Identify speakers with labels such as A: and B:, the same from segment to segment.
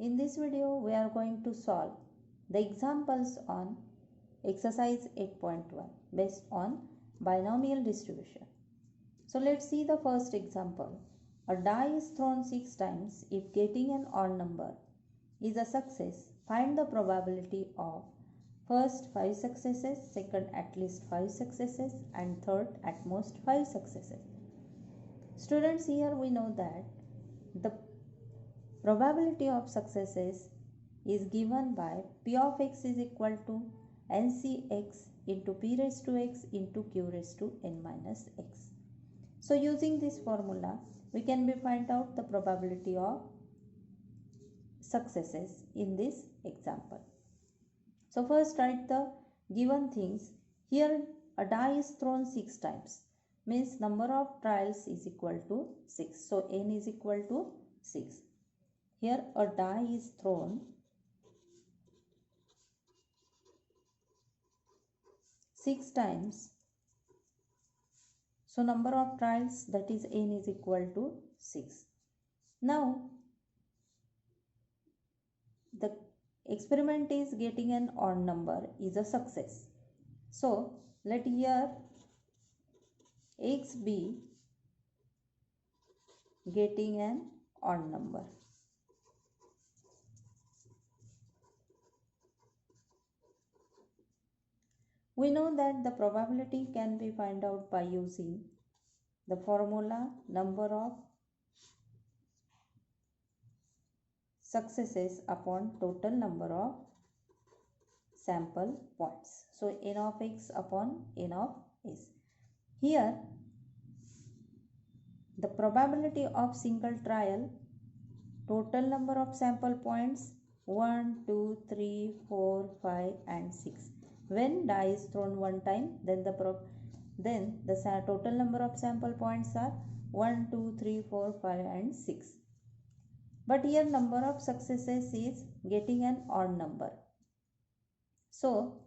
A: In this video, we are going to solve the examples on exercise 8.1 based on binomial distribution. So let's see the first example. A die is thrown 6 times. If getting an odd number is a success, find the probability of first 5 successes, second at least 5 successes, and third at most 5 successes. Students, here we know that the probability of successes is given by P of x is equal to NCx into P raised to x into Q raised to n minus x. So using this formula, we can find out the probability of successes in this example. So first write the given things. Here a die is thrown 6 times, means number of trials is equal to 6. So n is equal to 6. Here a die is thrown 6 times. So number of trials, that is n is equal to 6. Now the experiment is getting an odd number is a success. So let here x be getting an odd number. We know that the probability can be found out by using the formula number of successes upon total number of sample points. So n of x upon n of s. Here the probability of single trial, total number of sample points 1, 2, 3, 4, 5 and 6. When die is thrown one time, then the total number of sample points are 1, 2, 3, 4, 5 and 6. But here number of successes is getting an odd number. So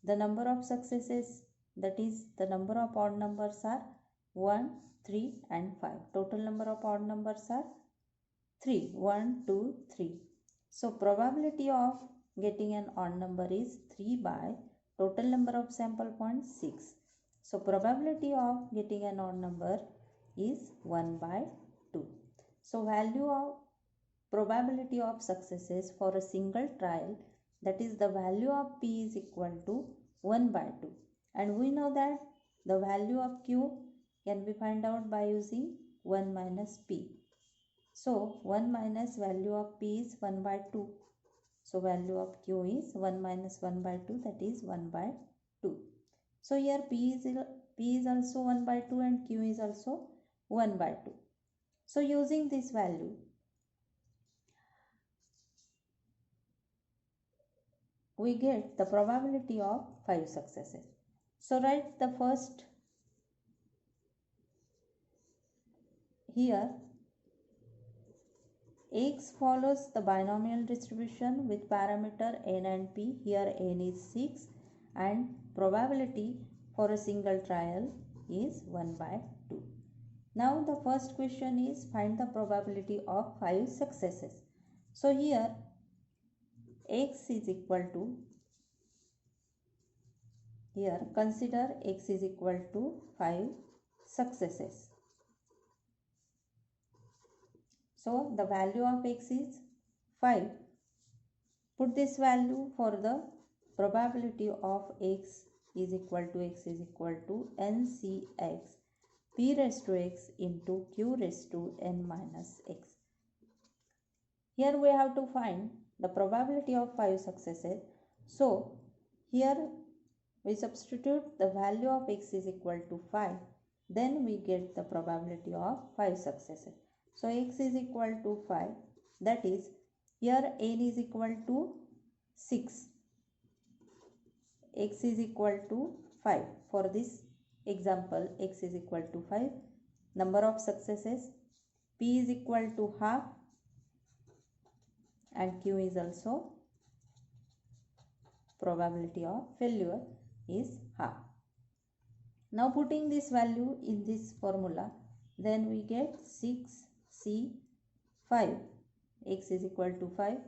A: the number of successes, that is the number of odd numbers are 1, 3 and 5. Total number of odd numbers are 3. 1, 2, 3. So probability of getting an odd number is 3 by total number of sample points 6. So probability of getting an odd number is 1 by 2. So value of probability of successes for a single trial, that is the value of P is equal to 1 by 2. And we know that the value of Q can be found out by using 1 minus P. So 1 minus value of P is 1 by 2. So value of Q is 1 minus 1 by 2, that is 1 by 2. So here P is also 1 by 2 and Q is also 1 by 2. So using this value, we get the probability of 5 successes. So write the first here. X follows the binomial distribution with parameter n and p. Here n is 6 and probability for a single trial is 1 by 2. Now the first question is find the probability of 5 successes. So here x is equal to, here consider x is equal to 5 successes. So the value of x is 5. Put this value for the probability of x is equal to NCx P raised to x into Q raised to n minus x. Here we have to find the probability of 5 successes. So here we substitute the value of x is equal to 5. Then we get the probability of 5 successes. So x is equal to 5, that is here n is equal to 6. X is equal to 5. For this example, x is equal to 5. Number of successes, P is equal to half and Q is also probability of failure is half. Now putting this value in this formula, then we get 6C5 x is equal to 5.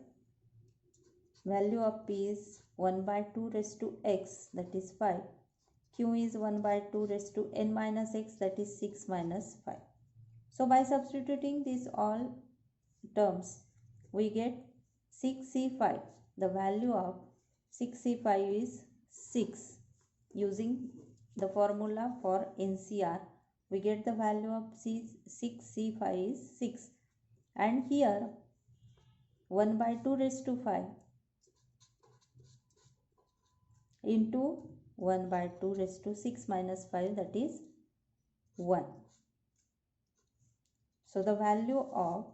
A: Value of p is 1 by 2 raised to x, that is 5. Q is 1 by 2 raised to n minus x, that is 6 minus 5. So by substituting these all terms, we get 6c5. The value of 6c5 is 6. Using the formula for NCR, we get the value of 6c5 is 6. And here 1 by 2 raised to 5 into 1 by 2 raised to 6 minus 5, that is 1. So the value of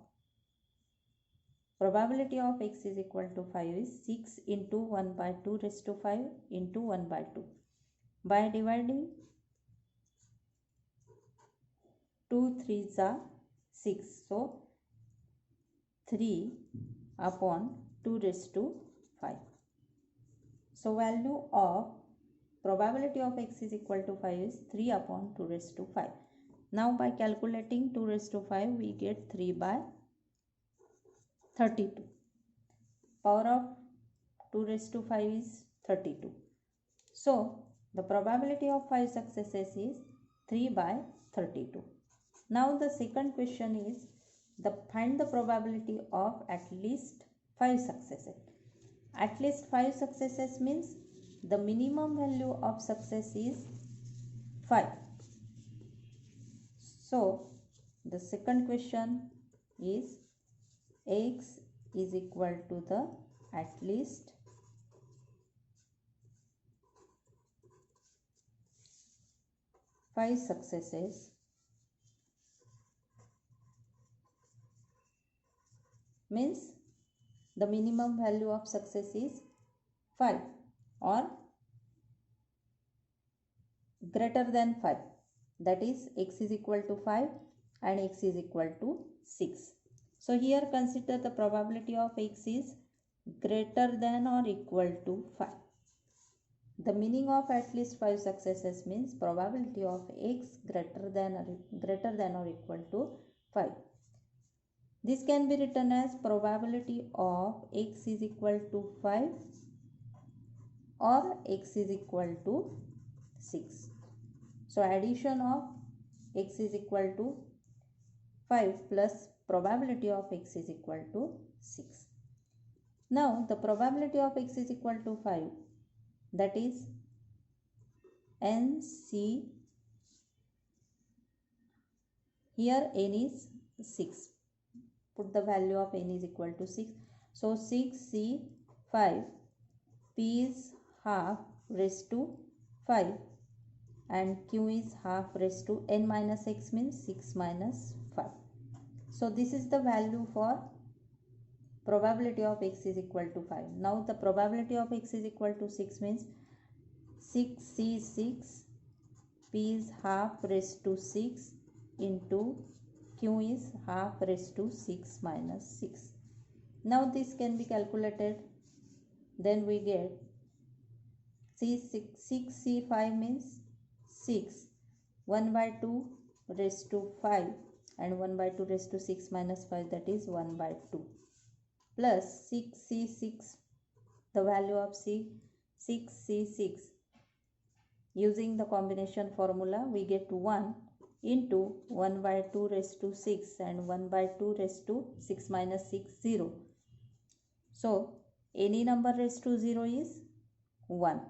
A: probability of x is equal to 5 is 6 into 1 by 2 raised to 5 into 1 by 2. By dividing 2 3s are 6. So 3 upon 2 raised to 5. So value of probability of x is equal to 5 is 3 upon 2 raised to 5. Now by calculating 2 raised to 5, we get 3 by 32. Power of 2 raised to 5 is 32. So the probability of 5 successes is 3 by 32. Now the second question is find the probability of at least 5 successes. At least 5 successes means the minimum value of success is 5. So the second question is x is equal to the at least 5 successes means the minimum value of success is 5 or greater than 5. That is x is equal to 5 and x is equal to 6. So here consider the probability of x is greater than or equal to 5. The meaning of at least 5 successes means probability of x greater than or equal to 5. This can be written as probability of x is equal to 5 or x is equal to 6. So addition of x is equal to 5 plus probability of x is equal to 6. Now the probability of x is equal to 5, that is NC, here n is 6. Put the value of n is equal to 6. So 6c5, p is half raised to 5 and q is half raised to n minus x means 6 minus 5. So this is the value for probability of x is equal to 5. Now the probability of x is equal to 6 means 6c6, p is half raised to 6 into q is half raised to 6 minus 6. Now this can be calculated. Then we get 6c5 means 6, 1 by 2 raised to 5 and 1 by 2 raised to 6 minus 5, that is 1 by 2, plus 6c6, the value of 6c6. Using the combination formula, we get 1 into 1 by 2 raised to 6 and 1 by 2 raised to 6 minus 6, 0. So any number raised to 0 is 1.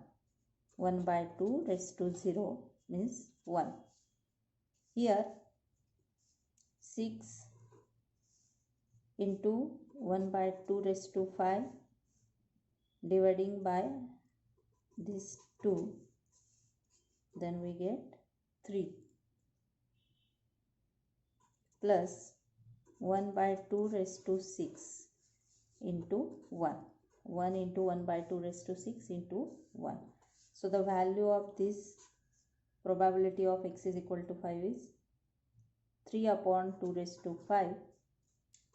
A: 1 by 2 raised to 0 means 1. Here 6 into 1 by 2 raised to 5 dividing by this 2, then we get 3 plus 1 by 2 raised to 6 into 1. 1 into 1 by 2 raised to 6 into 1. So the value of this probability of x is equal to 5 is 3 upon 2 raised to 5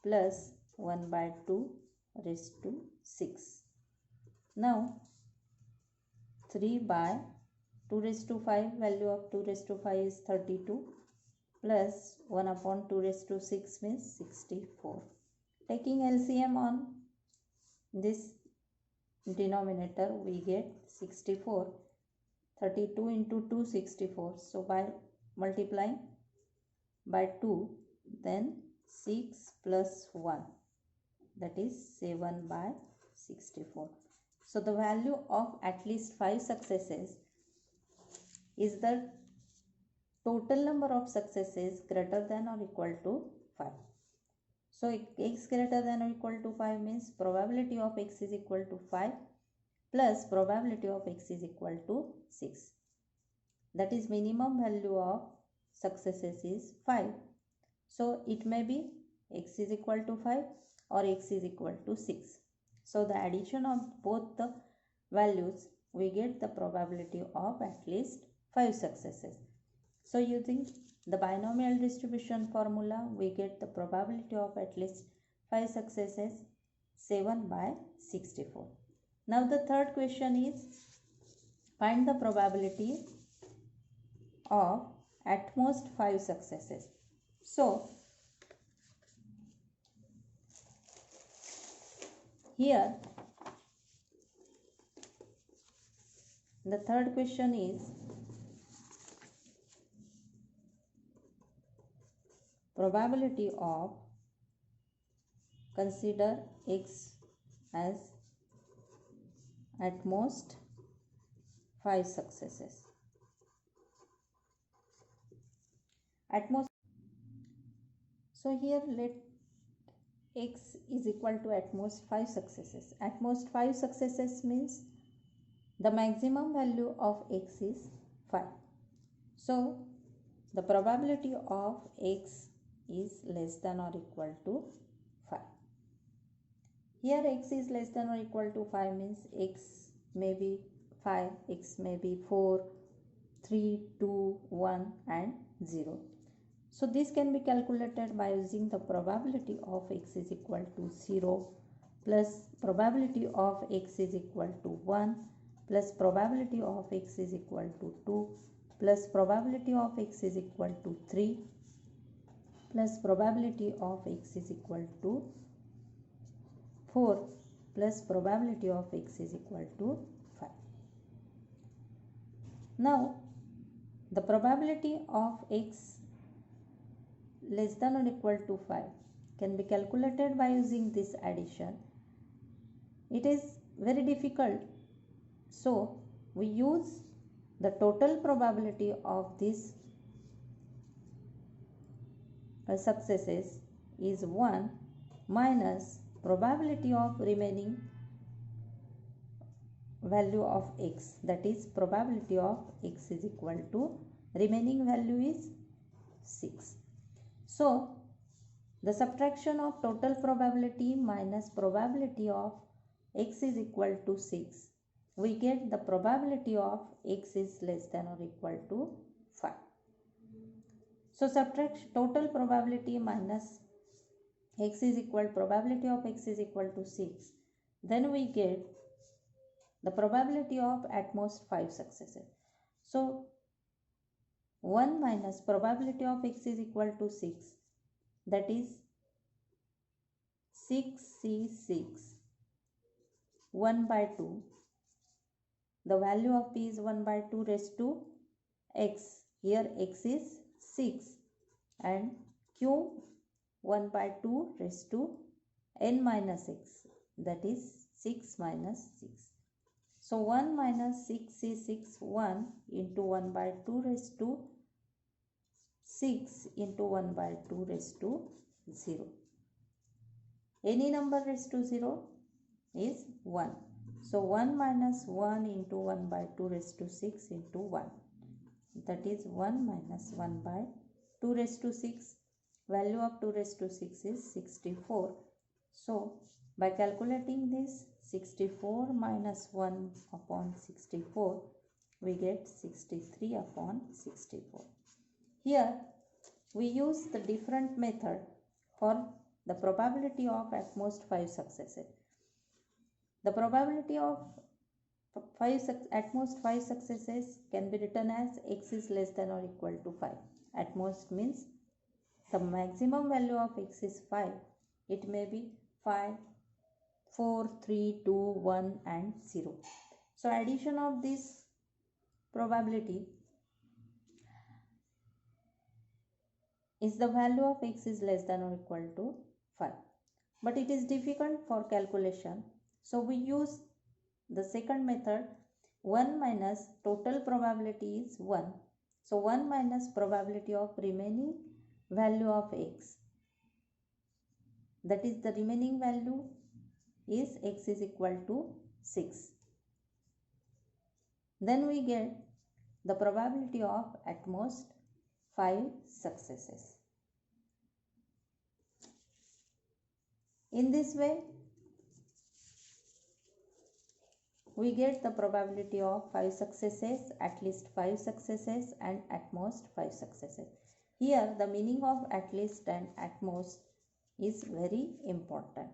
A: plus 1 by 2 raised to 6. Now 3 by 2 raised to 5, value of 2 raised to 5 is 32 plus 1 upon 2 raised to 6 means 64 Taking LCM on this denominator, we get 64. 32 into 2, 64. So by multiplying by 2, then 6 plus 1, that is 7 by 64. So the value of at least 5 successes is the total number of successes greater than or equal to 5. So x greater than or equal to 5 means probability of x is equal to 5 plus probability of x is equal to 6. That is minimum value of successes is 5. So it may be x is equal to 5 or x is equal to 6. So the addition of both the values, we get the probability of at least 5 successes. So using the binomial distribution formula, we get the probability of at least 5 successes, 7 by 64. Now the third question is, find the probability of at most 5 successes. So here the third question is, probability of, consider x as at most 5 successes. At most, so here let x is equal to at most 5 successes. At most 5 successes means the maximum value of x is 5. So the probability of x is less than or equal to 5. Here x is less than or equal to 5 means x may be 5, x may be 4, 3, 2, 1 and 0. So this can be calculated by using the probability of x is equal to 0 plus probability of x is equal to 1 plus probability of x is equal to 2 plus probability of x is equal to 3 plus probability of x is equal to 4 plus probability of x is equal to 5. Now the probability of x less than or equal to 5 can be calculated by using this addition. It is very difficult, so we use the total probability of these successes is 1 minus probability of remaining value of x, that is probability of x is equal to remaining value is 6. So the subtraction of total probability minus probability of x is equal to 6, we get the probability of x is less than or equal to 5. So subtract total probability minus x is equal, probability of x is equal to 6. Then we get the probability of at most 5 successes. So 1 minus probability of x is equal to 6, that is 6c6, 1 by 2. The value of p is 1 by 2 raised to x. Here x is 6 and q 1 by 2 raised to n minus x, that is 6 minus 6. So 1 minus 6 is 6, 1 into 1 by 2 raised to 6 into 1 by 2 raised to 0. Any number raised to 0 is 1. So 1 minus 1 into 1 by 2 raised to 6 into 1. That is 1 minus 1 by 2 raised to 6. Value of 2 raised to 6 is 64. So by calculating this, 64 minus 1 upon 64, we get 63 upon 64. Here we use the different method for the probability of at most 5 successes. The probability of at most 5 successes can be written as x is less than or equal to 5. At most means the maximum value of x is 5 It may be 5, 4, 3, 2, 1 and 0. So addition of this probability is the value of x is less than or equal to 5. But it is difficult for calculation. So we use the second method. 1 minus total probability is 1. So 1 minus probability of remaining value of x. That is, the remaining value is x is equal to 6. Then we get the probability of at most 5 successes. In this way, we get the probability of 5 successes, at least 5 successes and at most 5 successes. Here the meaning of at least and at most is very important.